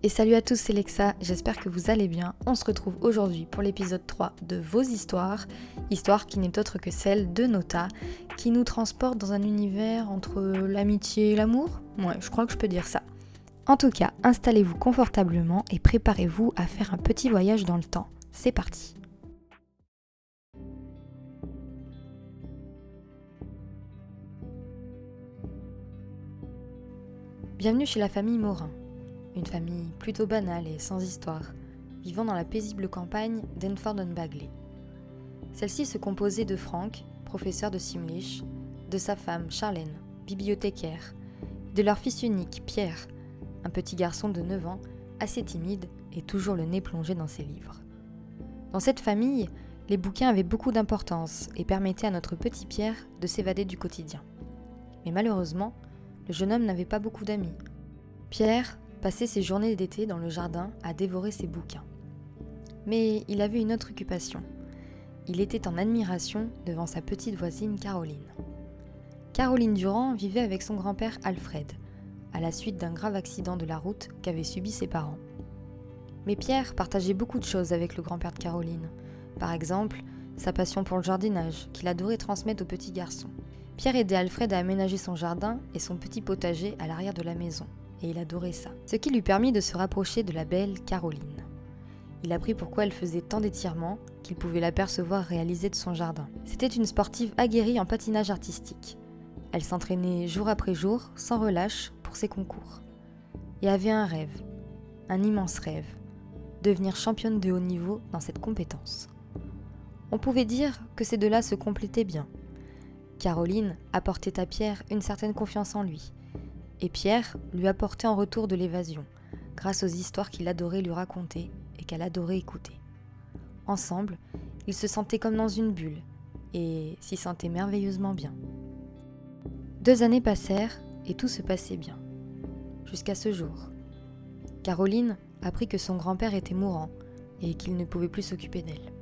Et salut à tous, c'est Lexa, j'espère que vous allez bien. On se retrouve aujourd'hui pour l'épisode 3 de Vos histoires, histoire qui n'est autre que celle de Nota, qui nous transporte dans un univers entre l'amitié et l'amour. Ouais, je crois que je peux dire ça. En tout cas, installez-vous confortablement et préparez-vous à faire un petit voyage dans le temps. C'est parti. Bienvenue chez la famille Morin. Une famille plutôt banale et sans histoire, vivant dans la paisible campagne d'Enford-on-Bagley. Celle-ci se composait de Frank, professeur de Simlish, de sa femme Charlène, bibliothécaire, et de leur fils unique Pierre, un petit garçon de 9 ans, assez timide et toujours le nez plongé dans ses livres. Dans cette famille, les bouquins avaient beaucoup d'importance et permettaient à notre petit Pierre de s'évader du quotidien. Mais malheureusement, le jeune homme n'avait pas beaucoup d'amis. Pierre passait ses journées d'été dans le jardin à dévorer ses bouquins. Mais il avait une autre occupation. Il était en admiration devant sa petite voisine Caroline. Caroline Durand vivait avec son grand-père Alfred, à la suite d'un grave accident de la route qu'avaient subi ses parents. Mais Pierre partageait beaucoup de choses avec le grand-père de Caroline. Par exemple, sa passion pour le jardinage, qu'il adorait transmettre au petit garçon. Pierre aidait Alfred à aménager son jardin et son petit potager à l'arrière de la maison. Et il adorait ça. Ce qui lui permit de se rapprocher de la belle Caroline. Il apprit pourquoi elle faisait tant d'étirements qu'il pouvait l'apercevoir réaliser de son jardin. C'était une sportive aguerrie en patinage artistique. Elle s'entraînait jour après jour, sans relâche, pour ses concours. Et avait un rêve, un immense rêve, devenir championne de haut niveau dans cette compétence. On pouvait dire que ces deux-là se complétaient bien. Caroline apportait à Pierre une certaine confiance en lui, et Pierre lui apportait en retour de l'évasion, grâce aux histoires qu'il adorait lui raconter et qu'elle adorait écouter. Ensemble, ils se sentaient comme dans une bulle, et s'y sentaient merveilleusement bien. 2 années passèrent, et tout se passait bien. Jusqu'à ce jour. Caroline apprit que son grand-père était mourant, et qu'il ne pouvait plus s'occuper d'elle.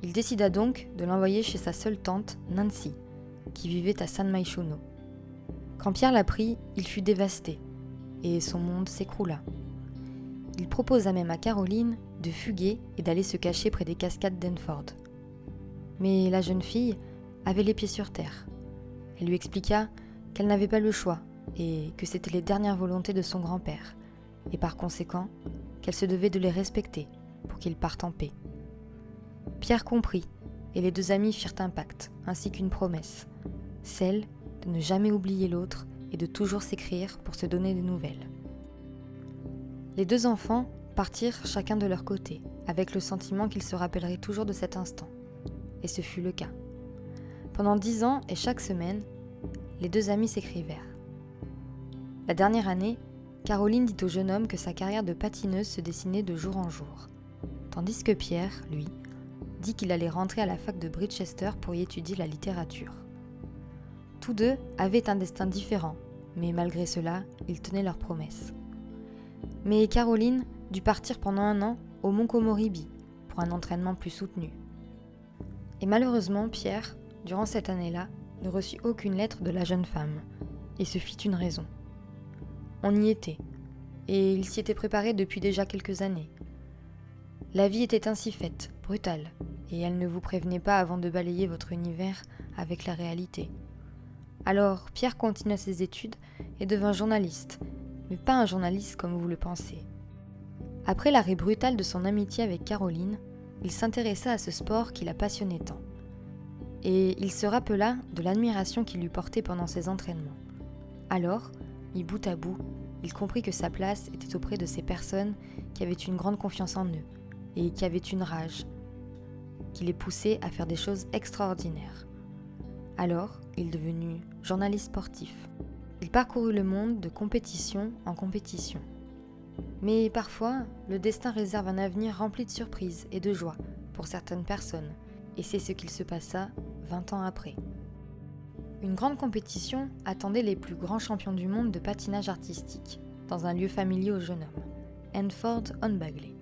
Il décida donc de l'envoyer chez sa seule tante, Nancy, qui vivait à San Myshuno. Quand Pierre l'apprit, il fut dévasté, et son monde s'écroula. Il proposa même à Caroline de fuguer et d'aller se cacher près des cascades d'Enford. Mais la jeune fille avait les pieds sur terre. Elle lui expliqua qu'elle n'avait pas le choix, et que c'était les dernières volontés de son grand-père, et par conséquent, qu'elle se devait de les respecter pour qu'il parte en paix. Pierre comprit, et les deux amis firent un pacte, ainsi qu'une promesse, celle de ne jamais oublier l'autre et de toujours s'écrire pour se donner des nouvelles. Les deux enfants partirent chacun de leur côté, avec le sentiment qu'ils se rappelleraient toujours de cet instant. Et ce fut le cas. Pendant 10 ans et chaque semaine, les deux amis s'écrivèrent. La dernière année, Caroline dit au jeune homme que sa carrière de patineuse se dessinait de jour en jour, tandis que Pierre, lui, dit qu'il allait rentrer à la fac de Bridchester pour y étudier la littérature. Tous deux avaient un destin différent, mais malgré cela, ils tenaient leurs promesses. Mais Caroline dut partir pendant 1 an au Mont Komoribi pour un entraînement plus soutenu. Et malheureusement, Pierre, durant cette année-là, ne reçut aucune lettre de la jeune femme, et se fit une raison. On y était, et il s'y était préparé depuis déjà quelques années. La vie était ainsi faite, brutale, et elle ne vous prévenait pas avant de balayer votre univers avec la réalité. Alors, Pierre continua ses études et devint journaliste, mais pas un journaliste comme vous le pensez. Après l'arrêt brutal de son amitié avec Caroline, il s'intéressa à ce sport qui la passionnait tant. Et il se rappela de l'admiration qu'il lui portait pendant ses entraînements. Alors, mis bout à bout, il comprit que sa place était auprès de ces personnes qui avaient une grande confiance en eux et qui avaient une rage qui les poussait à faire des choses extraordinaires. Alors, il devenu journaliste sportif. Il parcourut le monde de compétition en compétition. Mais parfois, le destin réserve un avenir rempli de surprises et de joie pour certaines personnes, et c'est ce qu'il se passa 20 ans après. Une grande compétition attendait les plus grands champions du monde de patinage artistique, dans un lieu familier au jeune homme, Enford-on-Bagley.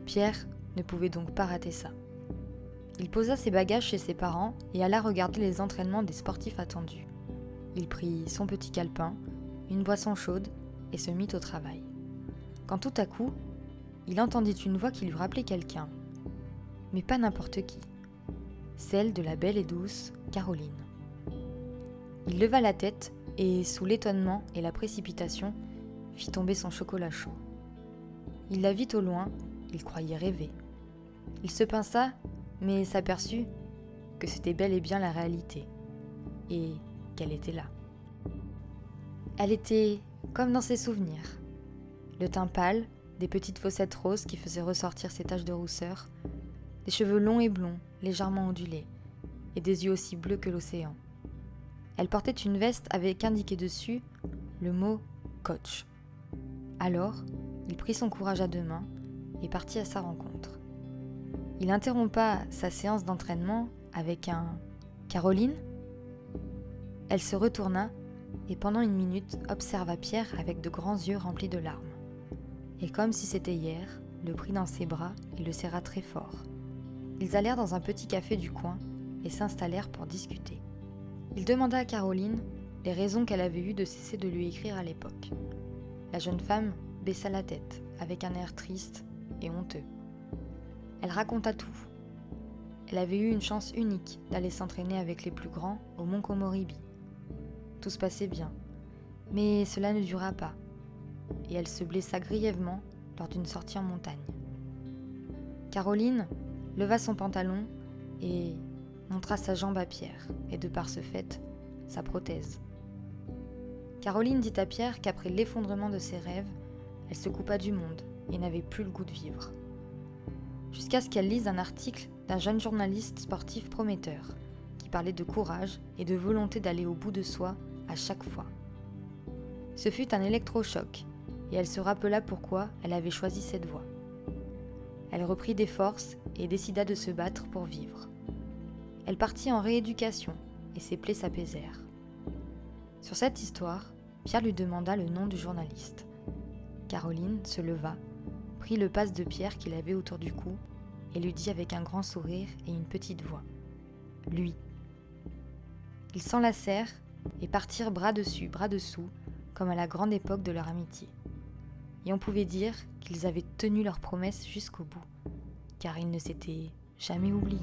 Pierre ne pouvait donc pas rater ça. Il posa ses bagages chez ses parents et alla regarder les entraînements des sportifs attendus. Il prit son petit calepin, une boisson chaude et se mit au travail. quand tout à coup, il entendit une voix qui lui rappelait quelqu'un, mais pas n'importe qui, celle de la belle et douce Caroline. Il leva la tête et, sous l'étonnement et la précipitation, fit tomber son chocolat chaud. Il la vit au loin, il croyait rêver. Il se pinça, mais s'aperçut que c'était bel et bien la réalité, et qu'elle était là. Elle était comme dans ses souvenirs. Le teint pâle, des petites fossettes roses qui faisaient ressortir ses taches de rousseur, des cheveux longs et blonds, légèrement ondulés, et des yeux aussi bleus que l'océan. Elle portait une veste avec indiqué dessus le mot « coach ». Alors, il prit son courage à deux mains et partit à sa rencontre. Il interrompa sa séance d'entraînement avec un « Caroline ?» Elle se retourna et pendant une minute observa Pierre avec de grands yeux remplis de larmes. Et comme si c'était hier, le prit dans ses bras et le serra très fort. Ils allèrent dans un petit café du coin et s'installèrent pour discuter. Il demanda à Caroline les raisons qu'elle avait eues de cesser de lui écrire à l'époque. La jeune femme baissa la tête avec un air triste et honteux. Elle raconta tout. Elle avait eu une chance unique d'aller s'entraîner avec les plus grands au mont Komoribi. Tout se passait bien, mais cela ne dura pas, et elle se blessa grièvement lors d'une sortie en montagne. Caroline leva son pantalon et montra sa jambe à Pierre, et de par ce fait, sa prothèse. Caroline dit à Pierre qu'après l'effondrement de ses rêves, elle se coupa du monde et n'avait plus le goût de vivre. Jusqu'à ce qu'elle lise un article d'un jeune journaliste sportif prometteur, qui parlait de courage et de volonté d'aller au bout de soi à chaque fois. Ce fut un électrochoc, et elle se rappela pourquoi elle avait choisi cette voie. Elle reprit des forces et décida de se battre pour vivre. Elle partit en rééducation, et ses plaies s'apaisèrent. Sur cette histoire, Pierre lui demanda le nom du journaliste. Caroline se leva, prit le passe de Pierre qu'il avait autour du cou, et lui dit avec un grand sourire et une petite voix. Lui. Ils s'enlacèrent et partirent bras dessus, bras dessous, comme à la grande époque de leur amitié. Et on pouvait dire qu'ils avaient tenu leur promesse jusqu'au bout, car ils ne s'étaient jamais oubliés.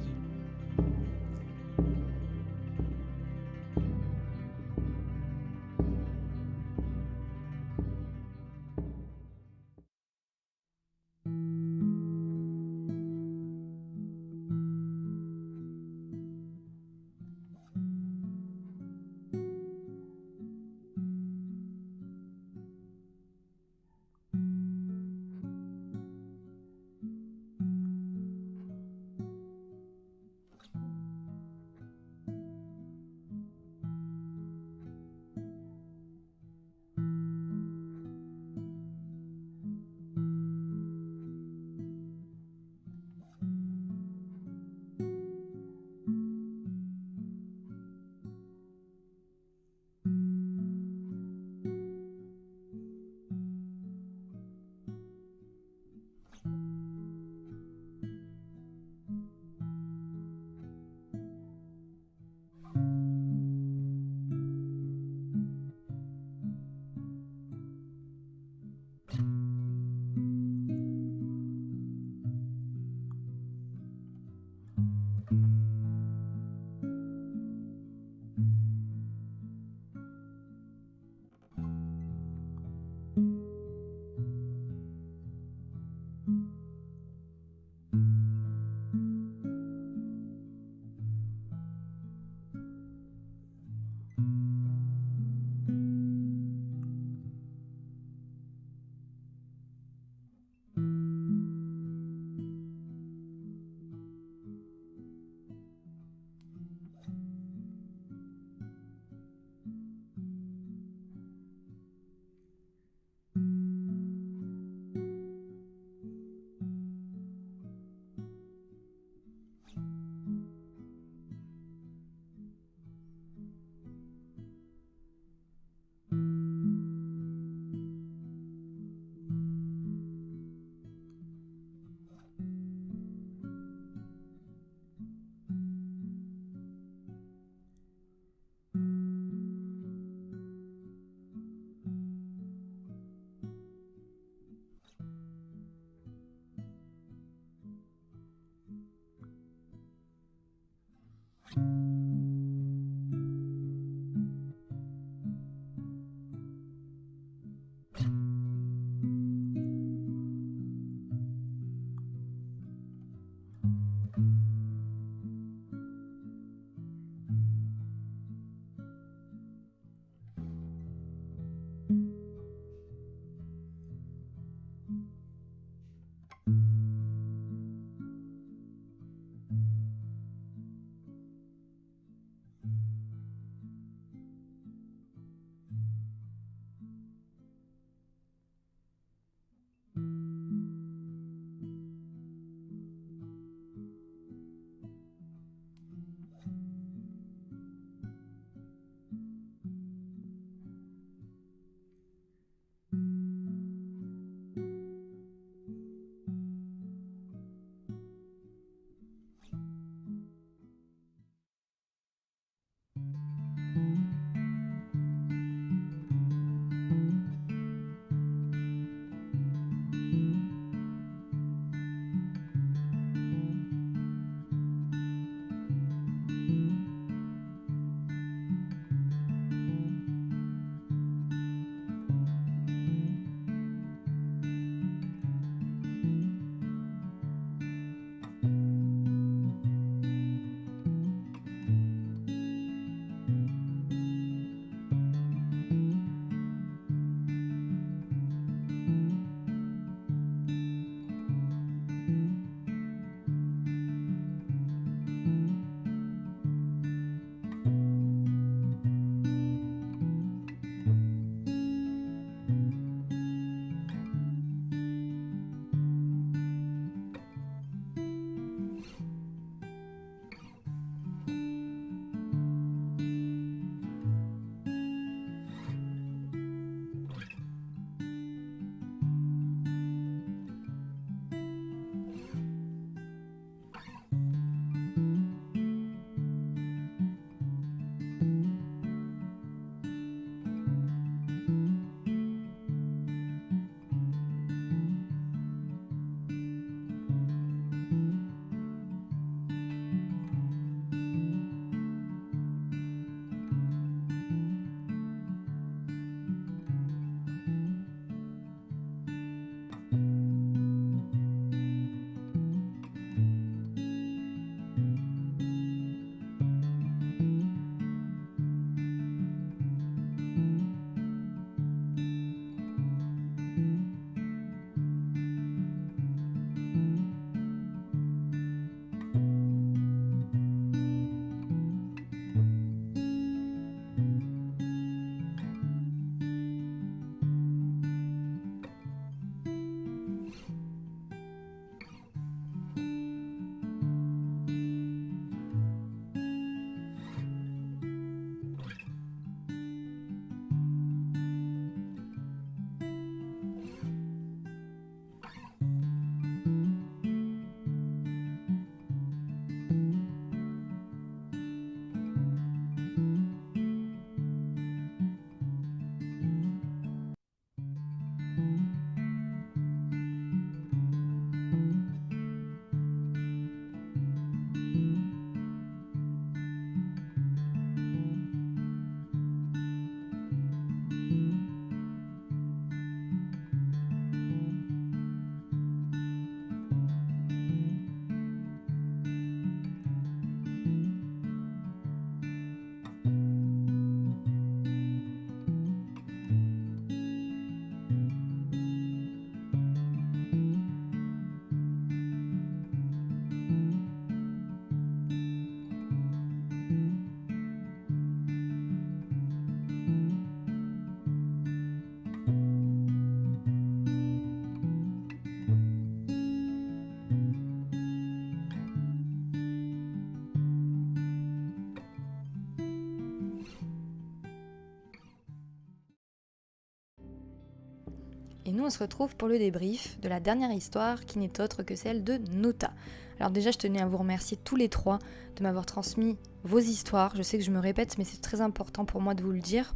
Et nous on se retrouve pour le débrief de la dernière histoire qui n'est autre que celle de Nota. Alors déjà je tenais à vous remercier tous les trois de m'avoir transmis vos histoires. Je sais que je me répète mais c'est très important pour moi de vous le dire.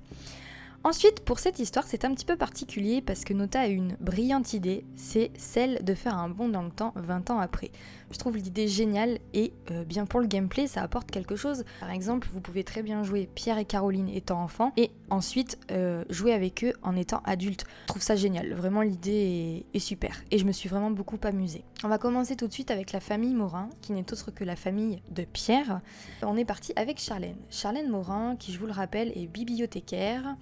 Ensuite, pour cette histoire, c'est un petit peu particulier parce que Nota a une brillante idée, c'est celle de faire un bond dans le temps 20 ans après. Je trouve l'idée géniale et bien pour le gameplay, ça apporte quelque chose. Par exemple, vous pouvez très bien jouer Pierre et Caroline étant enfants et ensuite jouer avec eux en étant adultes. Je trouve ça génial, vraiment l'idée est super et je me suis vraiment beaucoup amusée. On va commencer tout de suite avec la famille Morin, qui n'est autre que la famille de Pierre. On est parti avec Charlène. Charlène Morin, qui je vous le rappelle est bibliothécaire.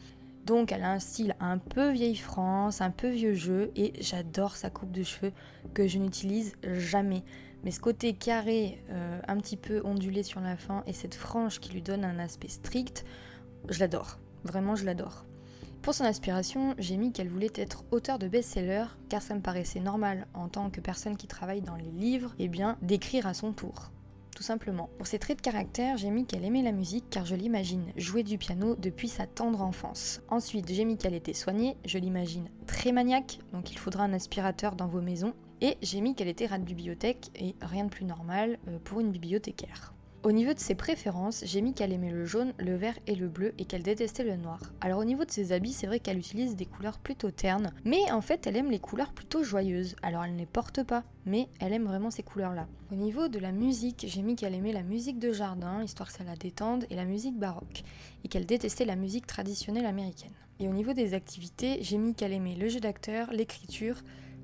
Donc elle a un style un peu vieille France, un peu vieux jeu et j'adore sa coupe de cheveux que je n'utilise jamais. Mais ce côté carré, un petit peu ondulé sur la fin et cette frange qui lui donne un aspect strict, je l'adore. Vraiment je l'adore. Pour son aspiration, j'ai mis qu'elle voulait être auteure de best-seller car ça me paraissait normal en tant que personne qui travaille dans les livres, d'écrire à son tour. Tout simplement. Pour ses traits de caractère, j'ai mis qu'elle aimait la musique car je l'imagine jouer du piano depuis sa tendre enfance. Ensuite, j'ai mis qu'elle était soignée, je l'imagine très maniaque, donc il faudra un aspirateur dans vos maisons. Et j'ai mis qu'elle était rat de bibliothèque et rien de plus normal pour une bibliothécaire. Au niveau de ses préférences, j'ai mis qu'elle aimait le jaune, le vert et le bleu et qu'elle détestait le noir. Alors au niveau de ses habits, c'est vrai qu'elle utilise des couleurs plutôt ternes, mais en fait elle aime les couleurs plutôt joyeuses. Alors elle ne les porte pas, mais elle aime vraiment ces couleurs-là. Au niveau de la musique, j'ai mis qu'elle aimait la musique de jardin, histoire que ça la détende, et la musique baroque, et qu'elle détestait la musique traditionnelle américaine. Et au niveau des activités, j'ai mis qu'elle aimait le jeu d'acteur, l'écriture,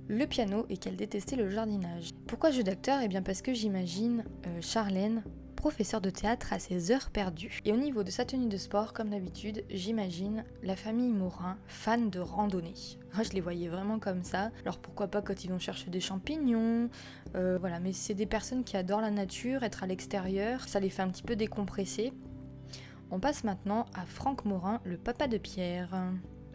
le piano et qu'elle détestait le jardinage. Pourquoi jeu d'acteur ? Eh bien parce que j'imagine Charlène, professeur de théâtre à ses heures perdues. Et au niveau de sa tenue de sport, comme d'habitude, j'imagine la famille Morin, fan de randonnée. Moi, je les voyais vraiment comme ça. Alors pourquoi pas quand ils vont chercher des champignons, voilà. Mais c'est des personnes qui adorent la nature, être à l'extérieur, ça les fait un petit peu décompresser. On passe maintenant à Franck Morin, le papa de Pierre.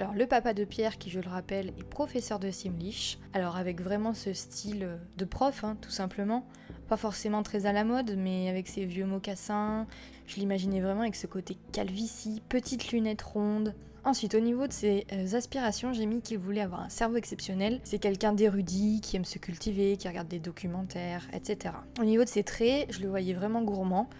Alors le papa de Pierre, qui je le rappelle, est professeur de Simlish, alors avec vraiment ce style de prof, tout simplement, pas forcément très à la mode, mais avec ses vieux mocassins, je l'imaginais vraiment avec ce côté calvitie, petites lunettes rondes. Ensuite, au niveau de ses aspirations, j'ai mis qu'il voulait avoir un cerveau exceptionnel. C'est quelqu'un d'érudit, qui aime se cultiver, qui regarde des documentaires, etc. Au niveau de ses traits, je le voyais vraiment gourmand.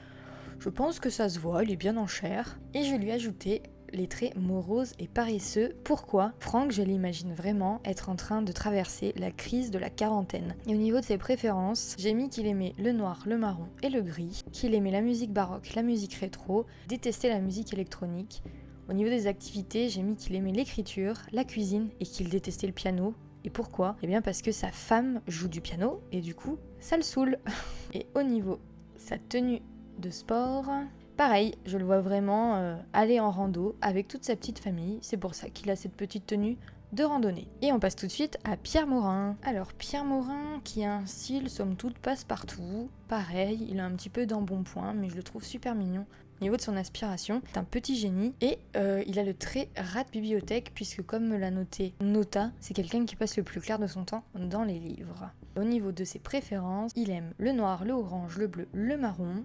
Je pense que ça se voit, il est bien en chair. Et je lui ai ajouté les traits moroses et paresseux. Pourquoi ? Franck, je l'imagine vraiment être en train de traverser la crise de la quarantaine. Et au niveau de ses préférences, j'ai mis qu'il aimait le noir, le marron et le gris, qu'il aimait la musique baroque, la musique rétro, détestait la musique électronique. Au niveau des activités, j'ai mis qu'il aimait l'écriture, la cuisine et qu'il détestait le piano. Et pourquoi ? Eh bien parce que sa femme joue du piano et du coup, ça le saoule. Et au niveau de sa tenue de sport, pareil, je le vois vraiment aller en rando avec toute sa petite famille. C'est pour ça qu'il a cette petite tenue de randonnée. Et on passe tout de suite à Pierre Morin. Alors Pierre Morin, qui a un style somme toute passe-partout. Pareil, il a un petit peu d'embonpoint, mais je le trouve super mignon. Au niveau de son aspiration, c'est un petit génie et il a le trait rat de bibliothèque puisque comme me l'a noté Nota, c'est quelqu'un qui passe le plus clair de son temps dans les livres. Au niveau de ses préférences, il aime le noir, le orange, le bleu, le marron,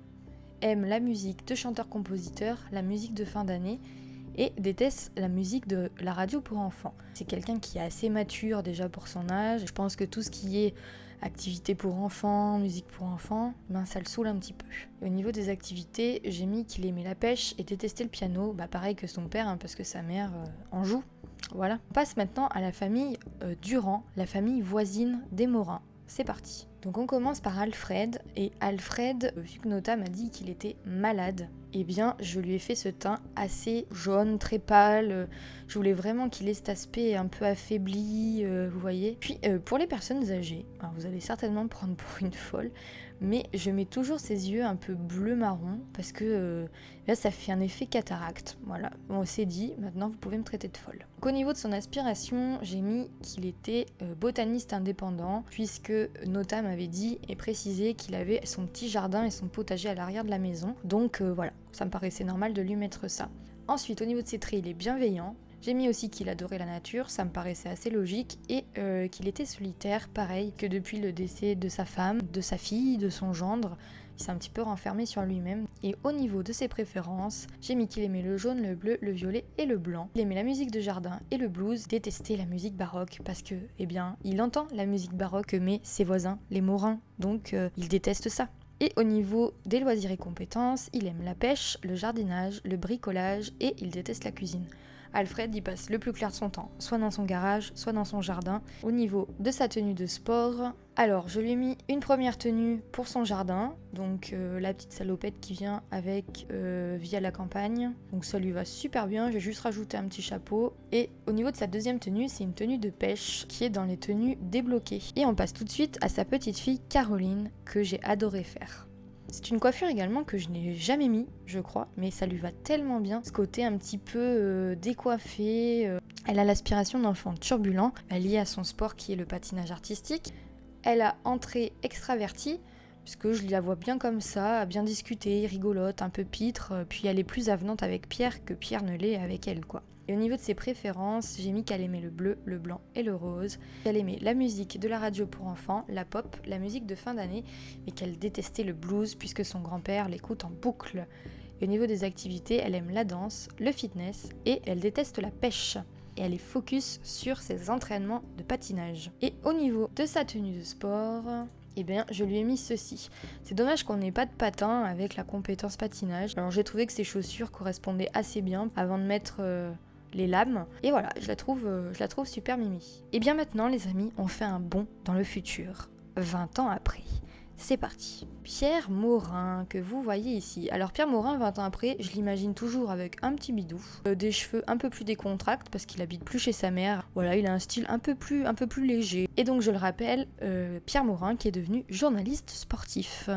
aime la musique de chanteurs-compositeurs, la musique de fin d'année et déteste la musique de la radio pour enfants. C'est quelqu'un qui est assez mature déjà pour son âge. Je pense que tout ce qui est activité pour enfants, musique pour enfants, ça le saoule un petit peu. Et au niveau des activités, j'ai mis qu'il aimait la pêche et détestait le piano, pareil que son père, parce que sa mère en joue. Voilà. On passe maintenant à la famille Durand, la famille voisine des Morin. C'est parti. Donc on commence par Alfred, et Alfred, vu que Nota m'a dit qu'il était malade, eh bien je lui ai fait ce teint assez jaune, très pâle, je voulais vraiment qu'il ait cet aspect un peu affaibli, vous voyez. Puis pour les personnes âgées, alors vous allez certainement me prendre pour une folle, mais je mets toujours ses yeux un peu bleu-marron, parce que là ça fait un effet cataracte, voilà. Bon c'est dit, maintenant vous pouvez me traiter de folle. Donc, au niveau de son aspiration, j'ai mis qu'il était botaniste indépendant, puisque Nota m'avait dit et précisé qu'il avait son petit jardin et son potager à l'arrière de la maison, donc voilà, ça me paraissait normal de lui mettre ça. Ensuite, au niveau de ses traits, il est bienveillant. J'ai mis aussi qu'il adorait la nature, ça me paraissait assez logique, et qu'il était solitaire, pareil que depuis le décès de sa femme, de sa fille, de son gendre. Il s'est un petit peu renfermé sur lui-même. Et au niveau de ses préférences, j'ai mis qu'il aimait le jaune, le bleu, le violet et le blanc. Il aimait la musique de jardin et le blues, détestait la musique baroque parce que, eh bien, il entend la musique baroque mais ses voisins, les Morins, donc il déteste ça. Et au niveau des loisirs et compétences, il aime la pêche, le jardinage, le bricolage et il déteste la cuisine. Alfred y passe le plus clair de son temps, soit dans son garage, soit dans son jardin. Au niveau de sa tenue de sport, alors je lui ai mis une première tenue pour son jardin, donc la petite salopette qui vient avec via la campagne, donc ça lui va super bien, j'ai juste rajouté un petit chapeau. Et au niveau de sa deuxième tenue, c'est une tenue de pêche qui est dans les tenues débloquées. Et on passe tout de suite à sa petite fille Caroline, que j'ai adoré faire. C'est une coiffure également que je n'ai jamais mis, je crois, mais ça lui va tellement bien. Ce côté un petit peu décoiffé. Elle a l'aspiration d'enfant turbulent, liée à son sport qui est le patinage artistique. Elle a entrée extravertie, puisque je la vois bien comme ça, bien discuter, rigolote, un peu pitre, puis elle est plus avenante avec Pierre que Pierre ne l'est avec elle, quoi. Et au niveau de ses préférences, j'ai mis qu'elle aimait le bleu, le blanc et le rose, qu'elle aimait la musique de la radio pour enfants, la pop, la musique de fin d'année, mais qu'elle détestait le blues puisque son grand-père l'écoute en boucle. Et au niveau des activités, elle aime la danse, le fitness et elle déteste la pêche. Et elle est focus sur ses entraînements de patinage. Et au niveau de sa tenue de sport, eh bien, je lui ai mis ceci. C'est dommage qu'on n'ait pas de patin avec la compétence patinage. Alors j'ai trouvé que ses chaussures correspondaient assez bien avant de mettre les lames. Et voilà, je la trouve super mimi. Et bien maintenant, les amis, on fait un bond dans le futur, 20 ans après. C'est parti. Pierre Morin, que vous voyez ici. Alors Pierre Morin, 20 ans après, je l'imagine toujours avec un petit bidou, des cheveux un peu plus décontracts parce qu'il habite plus chez sa mère. Voilà, il a un style un peu plus léger. Et donc je le rappelle, Pierre Morin qui est devenu journaliste sportif.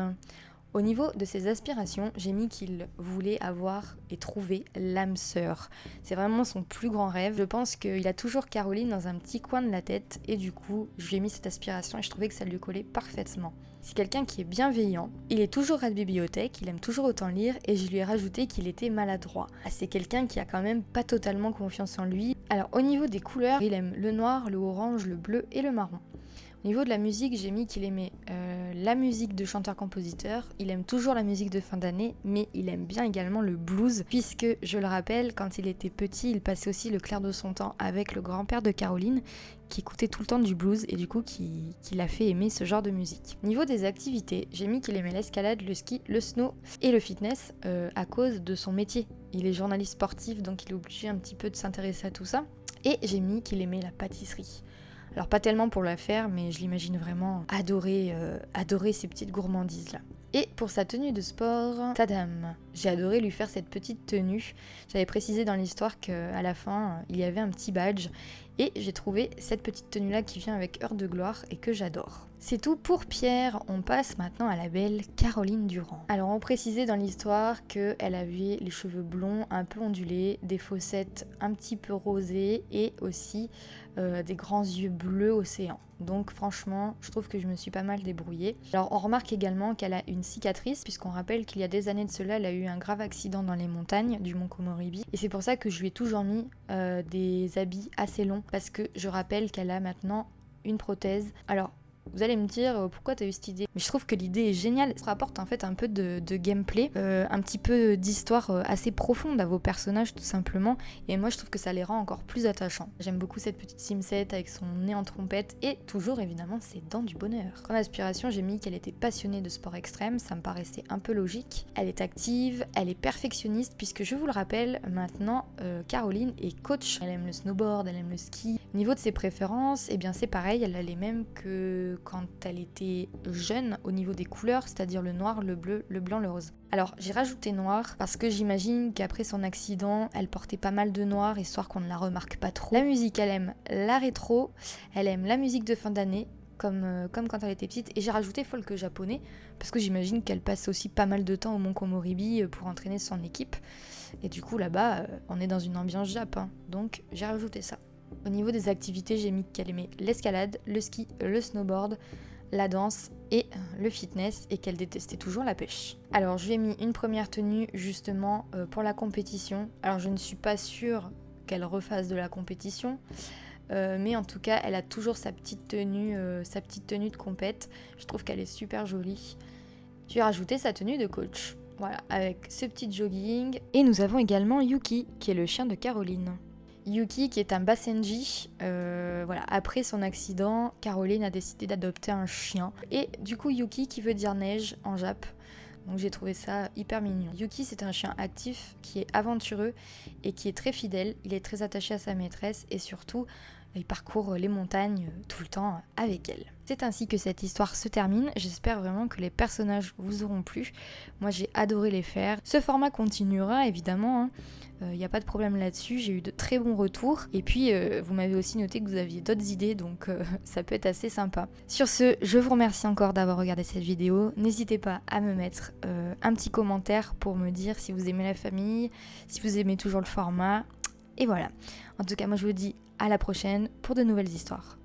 Au niveau de ses aspirations, j'ai mis qu'il voulait avoir et trouver l'âme sœur. C'est vraiment son plus grand rêve. Je pense qu'il a toujours Caroline dans un petit coin de la tête et du coup, je lui ai mis cette aspiration et je trouvais que ça lui collait parfaitement. C'est quelqu'un qui est bienveillant, il est toujours à la bibliothèque, il aime toujours autant lire et je lui ai rajouté qu'il était maladroit. C'est quelqu'un qui a quand même pas totalement confiance en lui. Alors au niveau des couleurs, il aime le noir, le orange, le bleu et le marron. Au niveau de la musique, j'ai mis qu'il aimait la musique de chanteur-compositeur, il aime toujours la musique de fin d'année, mais il aime bien également le blues, puisque, je le rappelle, quand il était petit, il passait aussi le clair de son temps avec le grand-père de Caroline, qui écoutait tout le temps du blues et du coup qui l'a fait aimer ce genre de musique. Au niveau des activités, j'ai mis qu'il aimait l'escalade, le ski, le snow et le fitness à cause de son métier. Il est journaliste sportif, donc il est obligé un petit peu de s'intéresser à tout ça. Et j'ai mis qu'il aimait la pâtisserie. Alors pas tellement pour la faire, mais je l'imagine vraiment adorer ces petites gourmandises là. Et pour sa tenue de sport, tadam, j'ai adoré lui faire cette petite tenue. J'avais précisé dans l'histoire qu'à la fin, il y avait un petit badge. Et j'ai trouvé cette petite tenue là qui vient avec heure de gloire et que j'adore. C'est tout pour Pierre, on passe maintenant à la belle Caroline Durand. Alors on précisait dans l'histoire qu'elle avait les cheveux blonds un peu ondulés, des fossettes un petit peu rosées et aussi des grands yeux bleus océan. Donc franchement, je trouve que je me suis pas mal débrouillée. Alors on remarque également qu'elle a une cicatrice, puisqu'on rappelle qu'il y a des années de cela, elle a eu un grave accident dans les montagnes du mont Komoribi. Et c'est pour ça que je lui ai toujours mis des habits assez longs, parce que je rappelle qu'elle a maintenant une prothèse. Alors, vous allez me dire pourquoi t'as eu cette idée. Mais je trouve que l'idée est géniale. Ça rapporte en fait un peu de gameplay, un petit peu d'histoire assez profonde à vos personnages tout simplement. Et moi je trouve que ça les rend encore plus attachants. J'aime beaucoup cette petite Simsette avec son nez en trompette et toujours évidemment ses dents du bonheur. En aspiration, j'ai mis qu'elle était passionnée de sport extrême. Ça me paraissait un peu logique. Elle est active, elle est perfectionniste puisque je vous le rappelle maintenant, Caroline est coach. Elle aime le snowboard, elle aime le ski. Au niveau de ses préférences, eh bien c'est pareil, elle a les mêmes que quand elle était jeune au niveau des couleurs, c'est-à-dire le noir, le bleu, le blanc, le rose. Alors j'ai rajouté noir parce que j'imagine qu'après son accident, elle portait pas mal de noir, histoire qu'on ne la remarque pas trop. La musique, elle aime la rétro, elle aime la musique de fin d'année, comme quand elle était petite, et j'ai rajouté folk japonais, parce que j'imagine qu'elle passe aussi pas mal de temps au mont Komoribi pour entraîner son équipe, et du coup là-bas, on est dans une ambiance Jap, donc j'ai rajouté ça. Au niveau des activités, j'ai mis qu'elle aimait l'escalade, le ski, le snowboard, la danse et le fitness et qu'elle détestait toujours la pêche. Alors je lui ai mis une première tenue justement pour la compétition. Alors je ne suis pas sûre qu'elle refasse de la compétition, mais en tout cas elle a toujours sa petite tenue de compète. Je trouve qu'elle est super jolie. Je lui ai rajouté sa tenue de coach. Voilà, avec ce petit jogging. Et nous avons également Yuki, qui est le chien de Caroline. Yuki, qui est un Basenji, voilà, après son accident, Caroline a décidé d'adopter un chien. Et du coup, Yuki, qui veut dire neige en Jap. Donc j'ai trouvé ça hyper mignon. Yuki, c'est un chien actif qui est aventureux et qui est très fidèle. Il est très attaché à sa maîtresse et surtout, il parcourt les montagnes tout le temps avec elle. C'est ainsi que cette histoire se termine. J'espère vraiment que les personnages vous auront plu. Moi, j'ai adoré les faire. Ce format continuera évidemment. Il n'y a pas de problème là-dessus, j'ai eu de très bons retours. Et puis, vous m'avez aussi noté que vous aviez d'autres idées, donc ça peut être assez sympa. Sur ce, je vous remercie encore d'avoir regardé cette vidéo. N'hésitez pas à me mettre un petit commentaire pour me dire si vous aimez la famille, si vous aimez toujours le format. Et voilà. En tout cas, moi je vous dis à la prochaine pour de nouvelles histoires.